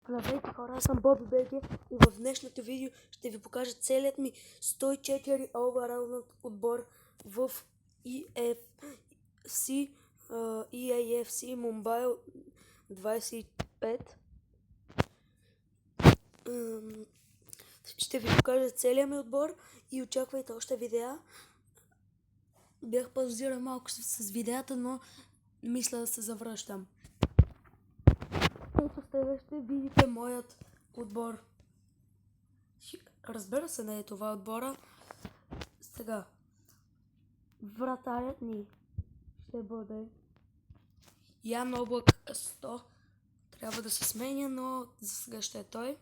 Здравейте хора, аз съм Боби БГ и в днешното видео ще ви покажа целият ми 104 overall отбор в EAFC Mobile 25. Ще ви покажа целият ми отбор и очаквайте още видеа. Бях паузирал малко с видеята, но мисля да се завръщам. Ето ще видите моят отбор. Разбира се, не е това отбора. Сега, вратарят ни ще бъде Ян Облак 100. Трябва да се сменя, но за сега ще е той.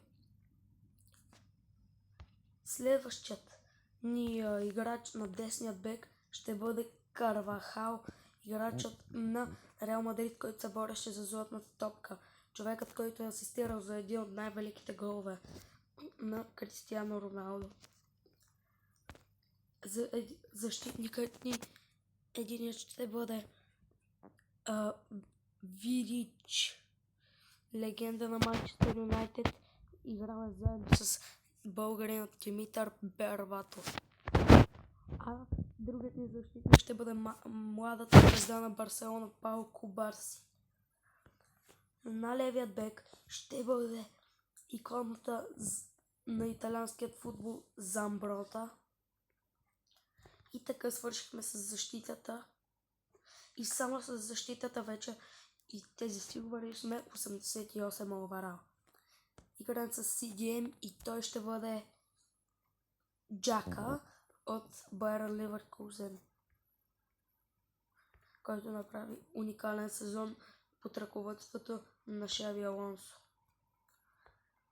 Следващият ни играч на десният бек ще бъде Карвахал, играчът на Реал Мадрид, който се бореше за златната топка. Човекът, който е асистирал за един от най-великите голове на Кристиано Роналдо. Защитникът ни единият ще бъде Видич, легенда на Манчестър Юнайтед, играл е заедно с българинът Димитър Бербатов. А другият ни защитник ще бъде младата звезда на Барселона Пау Кубарси. На левият бек ще бъде иконата на италианският футбол Замброта. И така свършихме с защитата. И само с защитата вече и тези силвари сме 88 оверал. Играем с CDM и той ще бъде Джака от Байер Ливеркузен, който направи уникален сезон под ръководството на Шави Алонсо.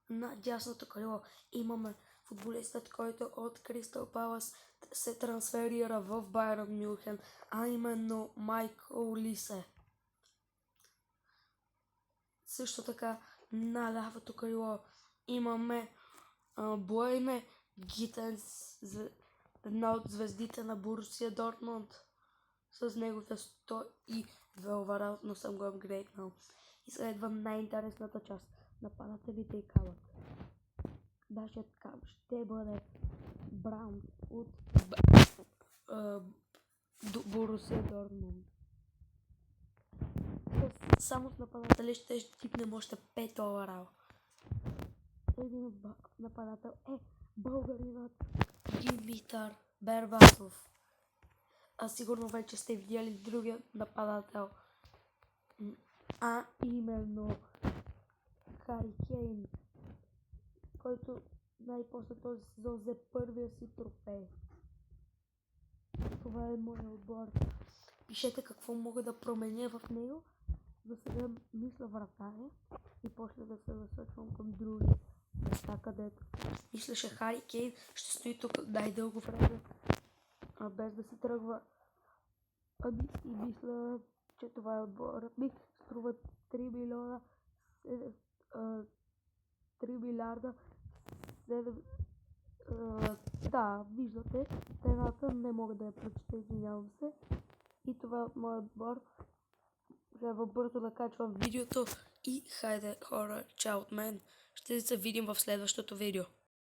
На дясното крило имаме футболистът, който от Кристал Палас се трансферира в Байерн Мюнхен, а именно Майкъл Лисе. Също така на лявото крило имаме Блейне Гитенс, една от звездите на Борусия Дортмунд, с неговите 102 оверал, но съм го апгрейднал. И следва най-интересната част. Нападателите и кабът. Нашият каб ще бъде Браун от Борусия Дортмунд. Само с нападатели ще стигнем още 5 оверал. Един от нападател е българинът Димитър Бербатов. А сигурно вече сте видяли другия нападател, а именно Хари Кейн, който най-после този сезон взе първия си трофей. Това е моят отбор. Пишете какво мога да променя в него. За сега мисля вратаря и после да се насочвам към други места, където мисля, че Хари Кейн ще стои тук най-дълго време, без да си тръгва. И мисля, че това е отборът ми. Струва 3 милиарда 7. Да, виждате, цената не мога да я прочета, извинявам се. И това е от моят отбор. Трябва бързо да качвам видеото и хайде хора, чао от мен. Ще се видим в следващото видео.